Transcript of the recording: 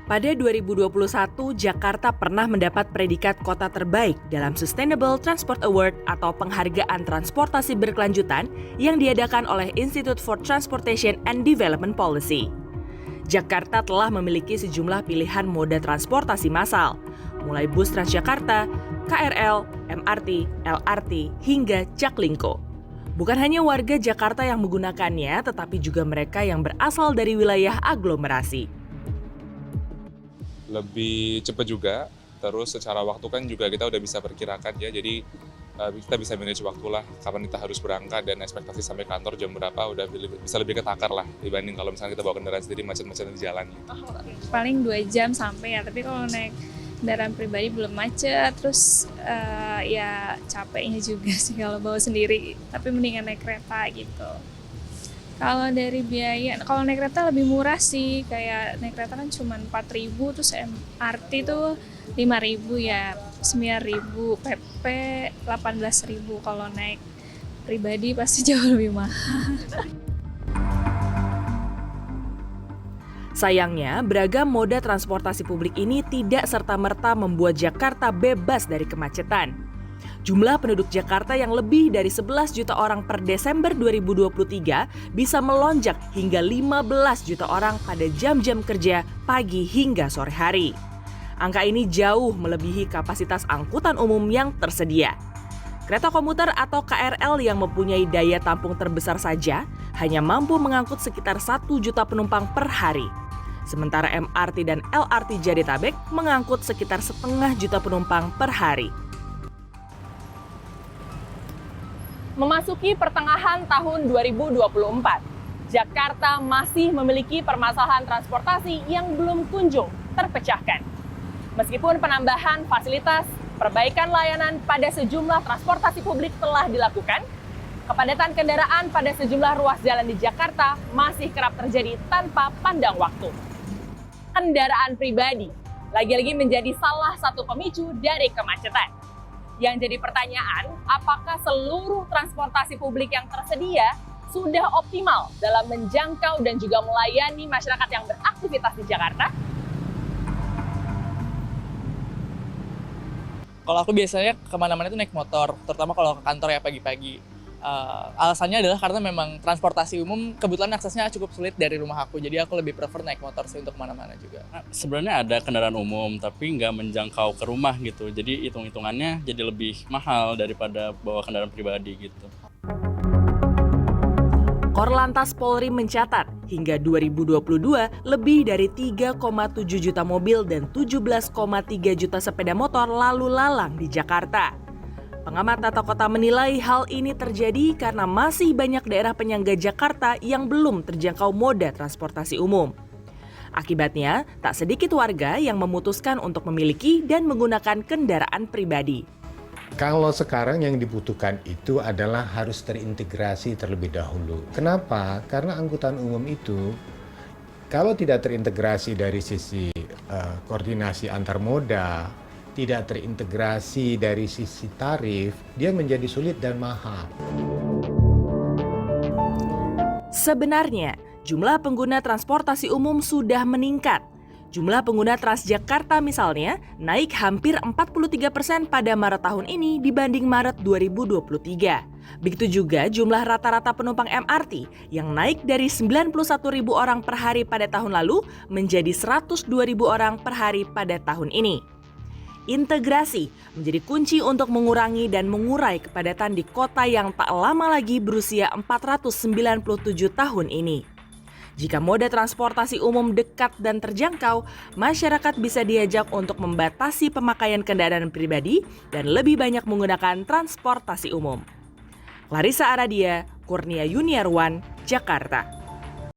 Pada 2021, Jakarta pernah mendapat predikat kota terbaik dalam Sustainable Transport Award atau penghargaan transportasi berkelanjutan yang diadakan oleh Institute for Transportation and Development Policy. Jakarta telah memiliki sejumlah pilihan moda transportasi massal, mulai bus Transjakarta, KRL, MRT, LRT, hingga Jaklingko. Bukan hanya warga Jakarta yang menggunakannya, tetapi juga mereka yang berasal dari wilayah aglomerasi. Lebih cepat juga, terus secara waktu kan juga kita udah bisa perkirakan ya, jadi kita bisa manage waktu lah, kapan kita harus berangkat dan ekspektasi sampai kantor jam berapa udah bisa lebih ketakar lah dibanding kalau misalnya kita bawa kendaraan sendiri macet-macet di jalan. Paling 2 jam sampai ya, tapi kalau naik kendaraan pribadi belum macet, terus ya capeknya juga sih kalau bawa sendiri, tapi mendingan naik kereta gitu. Kalau dari biaya, kalau naik kereta lebih murah sih, kayak naik kereta kan cuma 4.000, terus MRT tuh 5.000 ya, 9.000, PP 18.000, kalau naik pribadi pasti jauh lebih mahal. Sayangnya, beragam moda transportasi publik ini tidak serta-merta membuat Jakarta bebas dari kemacetan. Jumlah penduduk Jakarta yang lebih dari 11 juta orang per Desember 2023 bisa melonjak hingga 15 juta orang pada jam-jam kerja pagi hingga sore hari. Angka ini jauh melebihi kapasitas angkutan umum yang tersedia. Kereta komuter atau KRL yang mempunyai daya tampung terbesar saja hanya mampu mengangkut sekitar 1 juta penumpang per hari. Sementara MRT dan LRT Jadetabek mengangkut sekitar 0,5 juta penumpang per hari. Memasuki pertengahan tahun 2024, Jakarta masih memiliki permasalahan transportasi yang belum kunjung terpecahkan. Meskipun penambahan fasilitas, perbaikan layanan pada sejumlah transportasi publik telah dilakukan, kepadatan kendaraan pada sejumlah ruas jalan di Jakarta masih kerap terjadi tanpa pandang waktu. Kendaraan pribadi lagi-lagi menjadi salah satu pemicu dari kemacetan. Yang jadi pertanyaan, apakah seluruh transportasi publik yang tersedia sudah optimal dalam menjangkau dan juga melayani masyarakat yang beraktivitas di Jakarta? Kalau aku biasanya kemana-mana itu naik motor, terutama kalau ke kantor ya pagi-pagi. Alasannya adalah karena memang transportasi umum kebetulan aksesnya cukup sulit dari rumah aku, jadi aku lebih prefer naik motor sih untuk kemana-mana juga. Sebenarnya ada kendaraan umum, tapi nggak menjangkau ke rumah gitu, jadi hitung-hitungannya jadi lebih mahal daripada bawa kendaraan pribadi gitu. Korlantas Polri mencatat, hingga 2022 lebih dari 3,7 juta mobil dan 17,3 juta sepeda motor lalu lalang di Jakarta. Pengamat tata kota menilai hal ini terjadi karena masih banyak daerah penyangga Jakarta yang belum terjangkau moda transportasi umum. Akibatnya, tak sedikit warga yang memutuskan untuk memiliki dan menggunakan kendaraan pribadi. Kalau sekarang yang dibutuhkan itu adalah harus terintegrasi terlebih dahulu. Kenapa? Karena angkutan umum itu kalau tidak terintegrasi dari sisi koordinasi antar moda, tidak terintegrasi dari sisi tarif, dia menjadi sulit dan mahal. Sebenarnya, jumlah pengguna transportasi umum sudah meningkat. Jumlah pengguna Transjakarta misalnya naik hampir 43% pada Maret tahun ini dibanding Maret 2023. Begitu juga jumlah rata-rata penumpang MRT yang naik dari 91.000 orang per hari pada tahun lalu menjadi 102.000 orang per hari pada tahun ini. Integrasi menjadi kunci untuk mengurangi dan mengurai kepadatan di kota yang tak lama lagi berusia 497 tahun ini. Jika moda transportasi umum dekat dan terjangkau, masyarakat bisa diajak untuk membatasi pemakaian kendaraan pribadi dan lebih banyak menggunakan transportasi umum. Clarissa Aradia, Kurnia Yuniarwan, Jakarta.